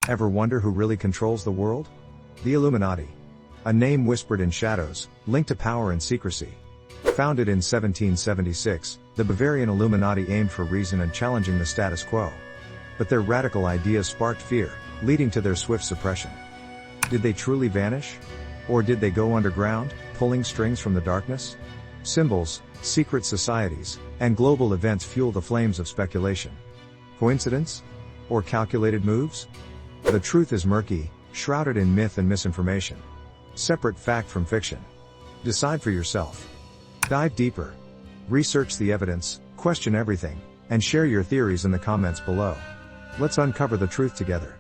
Ever wonder who really controls the world? The Illuminati. A name whispered in shadows, linked to power and secrecy. Founded in 1776, the Bavarian Illuminati aimed for reason and challenging the status quo. But their radical ideas sparked fear, leading to their swift suppression. Did they truly vanish? Or did they go underground, pulling strings from the darkness? Symbols, secret societies, and global events fuel the flames of speculation. Coincidence? Or calculated moves? The truth is murky, shrouded in myth and misinformation. Separate fact from fiction. Decide for yourself. Dive deeper. Research the evidence, question everything, and share your theories in the comments below. Let's uncover the truth together.